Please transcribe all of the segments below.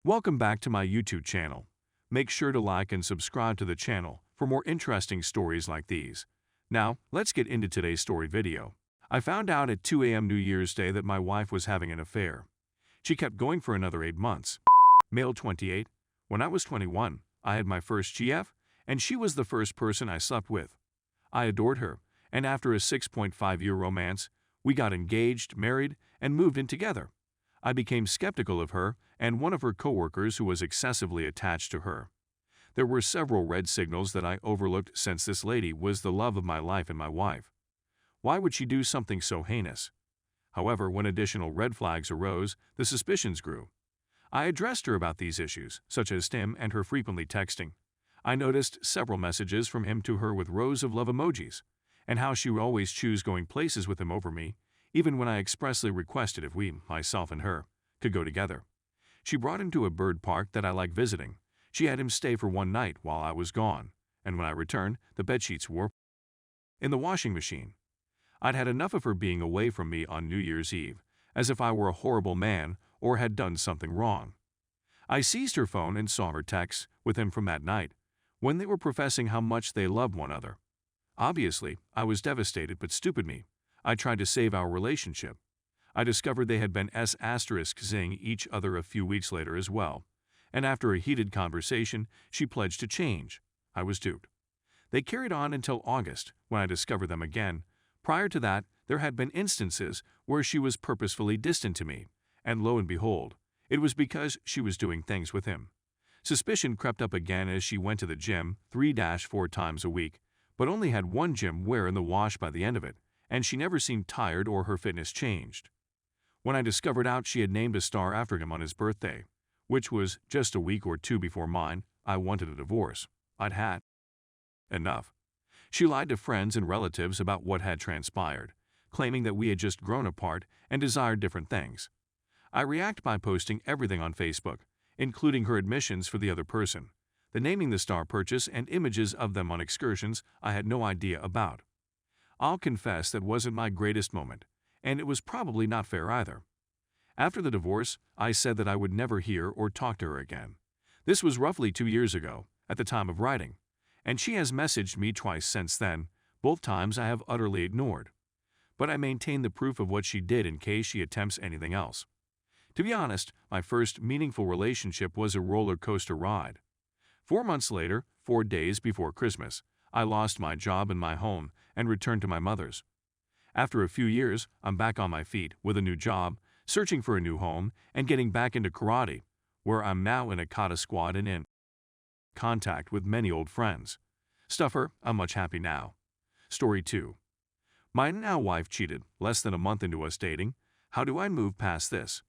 Welcome back to my YouTube channel. Make sure to like and subscribe to the channel for more interesting stories like these. Now, let's get into today's story video. I found out at 2 a.m. New Year's Day that my wife was having an affair. She kept going for another 8 months. Male 28. When I was 21, I had my first GF, and she was the first person I slept with. I adored her, and after a 6.5-year romance, we got engaged, married, and moved in together. I became skeptical of her and one of her coworkers who was excessively attached to her. There were several red signals that I overlooked since this lady was the love of my life and my wife. Why would she do something so heinous? However, when additional red flags arose, the suspicions grew. I addressed her about these issues, such as Tim and her frequently texting. I noticed several messages from him to her with rows of love emojis, and how she would always choose going places with him over me, even when I expressly requested if we, myself and her, could go together. She brought him to a bird park that I like visiting. She had him stay for one night while I was gone, and when I returned, the bedsheets were in the washing machine. I'd had enough of her being away from me on New Year's Eve, as if I were a horrible man or had done something wrong. I seized her phone and saw her texts with him from that night, when they were professing how much they loved one another. Obviously, I was devastated, but stupid me. I tried to save our relationship. I discovered they had been ***ing each other a few weeks later as well, and after a heated conversation, she pledged to change. I was duped. They carried on until August, when I discovered them again. Prior to that, there had been instances where she was purposefully distant to me, and lo and behold, it was because she was doing things with him. Suspicion crept up again as she went to the gym 3-4 times a week, but only had one gym wear in the wash by the end of it, and she never seemed tired or her fitness changed. When I discovered out she had named a star after him on his birthday, which was just a week or two before mine, I wanted a divorce. I'd had enough. She lied to friends and relatives about what had transpired, claiming that we had just grown apart and desired different things. I react by posting everything on Facebook, including her admissions for the other person, the naming the star purchase and images of them on excursions I had no idea about. I'll confess that wasn't my greatest moment, and it was probably not fair either. After the divorce, I said that I would never hear or talk to her again. This was roughly 2 years ago, at the time of writing, and she has messaged me twice since then, both times I have utterly ignored. But I maintain the proof of what she did in case she attempts anything else. To be honest, my first meaningful relationship was a roller coaster ride. 4 months later, 4 days before Christmas, I lost my job and my home and returned to my mother's. After a few years, I'm back on my feet with a new job, searching for a new home, and getting back into karate, where I'm now in a kata squad and in contact with many old friends. Stuffer, I'm much happy now. Story 2. My now wife cheated less than a month into us dating. How do I move past this?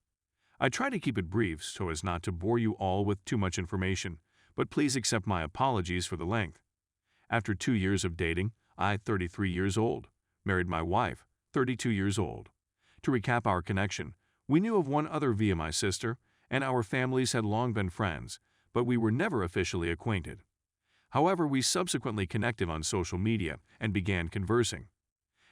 I try to keep it brief so as not to bore you all with too much information, but please accept my apologies for the length. After 2 years of dating, I, 33 years old, married my wife, 32 years old. To recap our connection, we knew of one other via my sister, and our families had long been friends, but we were never officially acquainted. However, we subsequently connected on social media and began conversing.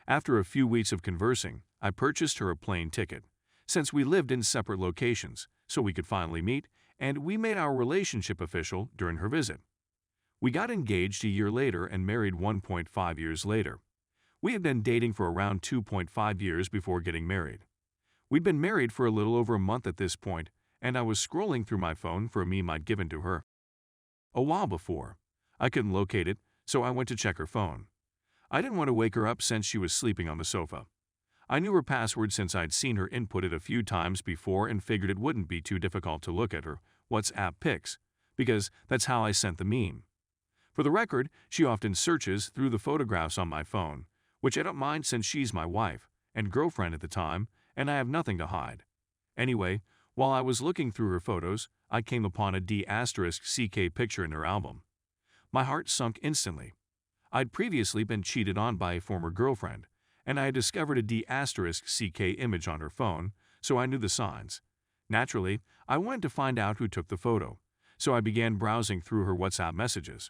After a few weeks of conversing, I purchased her a plane ticket, since we lived in separate locations, so we could finally meet, and we made our relationship official during her visit. We got engaged a year later and married 1.5 years later. We had been dating for around 2.5 years before getting married. We'd been married for a little over a month at this point, and I was scrolling through my phone for a meme I'd given to her a while before. I couldn't locate it, so I went to check her phone. I didn't want to wake her up since she was sleeping on the sofa. I knew her password since I'd seen her input it a few times before and figured it wouldn't be too difficult to look at her WhatsApp pics, because that's how I sent the meme. For the record, she often searches through the photographs on my phone, which I don't mind since she's my wife and girlfriend at the time, and I have nothing to hide. Anyway, while I was looking through her photos, I came upon a D***CK picture in her album. My heart sunk instantly. I'd previously been cheated on by a former girlfriend, and I had discovered a D***CK image on her phone, so I knew the signs. Naturally, I wanted to find out who took the photo, so I began browsing through her WhatsApp messages.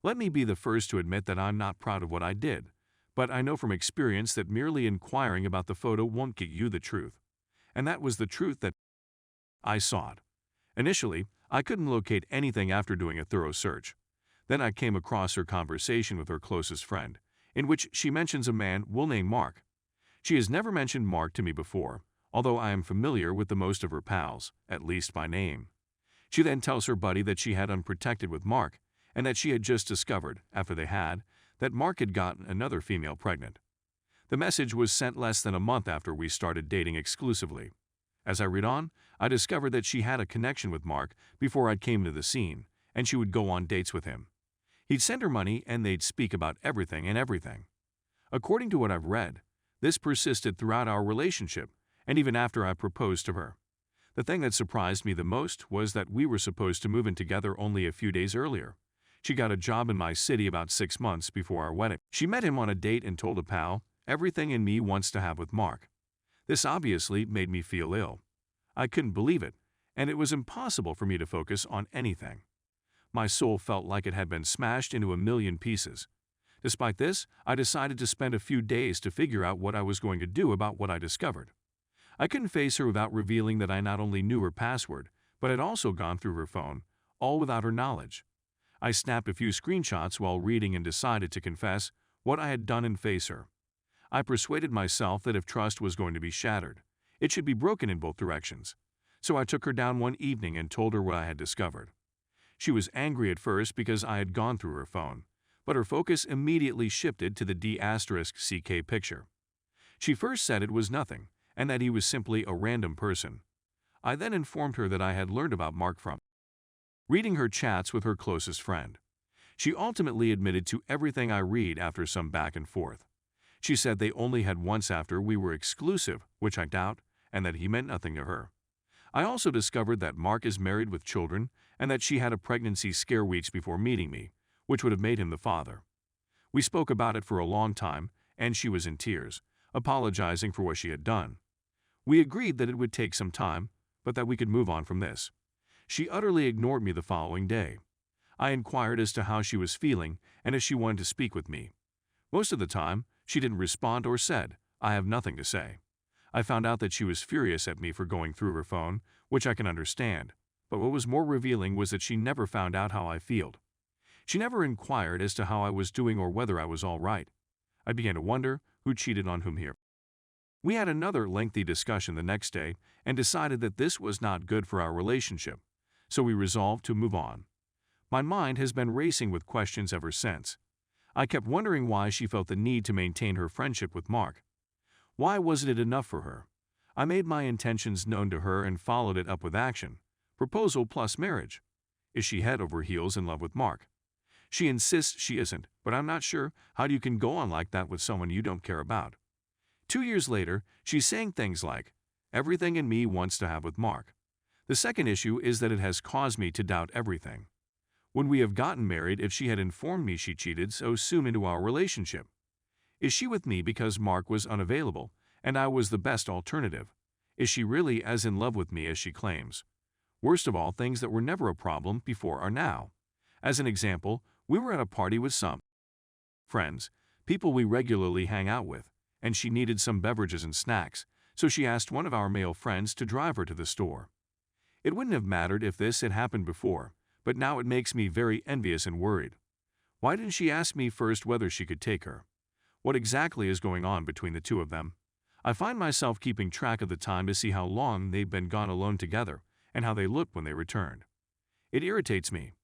Let me be the first to admit that I'm not proud of what I did, but I know from experience that merely inquiring about the photo won't get you the truth. And that was the truth that I sought. Initially, I couldn't locate anything after doing a thorough search. Then I came across her conversation with her closest friend, in which she mentions a man we'll name Mark. She has never mentioned Mark to me before, although I am familiar with the most of her pals, at least by name. She then tells her buddy that she had unprotected with Mark, and that she had just discovered, after they had, that Mark had gotten another female pregnant. The message was sent less than a month after we started dating exclusively. As I read on, I discovered that she had a connection with Mark before I came to the scene, and she would go on dates with him. He'd send her money and they'd speak about everything and everything. According to what I've read, this persisted throughout our relationship, and even after I proposed to her. The thing that surprised me the most was that we were supposed to move in together only a few days earlier. She got a job in my city about 6 months before our wedding. She met him on a date and told a pal, "Everything in me wants to have with Mark." This obviously made me feel ill. I couldn't believe it, and it was impossible for me to focus on anything. My soul felt like it had been smashed into a million pieces. Despite this, I decided to spend a few days to figure out what I was going to do about what I discovered. I couldn't face her without revealing that I not only knew her password, but had also gone through her phone, all without her knowledge. I snapped a few screenshots while reading and decided to confess what I had done and face her. I persuaded myself that if trust was going to be shattered, it should be broken in both directions. So I took her down one evening and told her what I had discovered. She was angry at first because I had gone through her phone, but her focus immediately shifted to the D*CK picture. She first said it was nothing, and that he was simply a random person. I then informed her that I had learned about Mark from reading her chats with her closest friend. She ultimately admitted to everything I read after some back and forth. She said they only had once after we were exclusive, which I doubt, and that he meant nothing to her. I also discovered that Mark is married with children and that she had a pregnancy scare weeks before meeting me, which would have made him the father. We spoke about it for a long time, and she was in tears, apologizing for what she had done. We agreed that it would take some time, but that we could move on from this. She utterly ignored me the following day. I inquired as to how she was feeling and if she wanted to speak with me. Most of the time, she didn't respond or said, "I have nothing to say." I found out that she was furious at me for going through her phone, which I can understand, but what was more revealing was that she never found out how I felt. She never inquired as to how I was doing or whether I was all right. I began to wonder who cheated on whom here. We had another lengthy discussion the next day and decided that this was not good for our relationship, so we resolved to move on. My mind has been racing with questions ever since. I kept wondering why she felt the need to maintain her friendship with Mark. Why wasn't it enough for her? I made my intentions known to her and followed it up with action. Proposal plus marriage. Is she head over heels in love with Mark? She insists she isn't, but I'm not sure how you can go on like that with someone you don't care about. 2 years later, she's saying things like, "Everything in me wants to have with Mark." The second issue is that it has caused me to doubt everything. When we have gotten married, if she had informed me she cheated so soon into our relationship? Is she with me because Mark was unavailable and I was the best alternative? Is she really as in love with me as she claims? Worst of all, things that were never a problem before are now. As an example, we were at a party with some friends, people we regularly hang out with, and she needed some beverages and snacks, so she asked one of our male friends to drive her to the store. It wouldn't have mattered if this had happened before, but now it makes me very envious and worried. Why didn't she ask me first whether she could take her? What exactly is going on between the two of them? I find myself keeping track of the time to see how long they've been gone alone together and how they looked when they returned. It irritates me.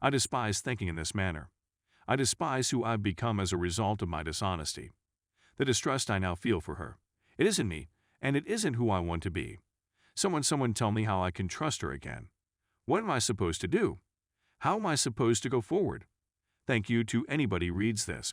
I despise thinking in this manner. I despise who I've become as a result of my dishonesty. The distrust I now feel for her. It isn't me, and it isn't who I want to be. Someone tell me how I can trust her again. What am I supposed to do? How am I supposed to go forward? Thank you to anybody reads this.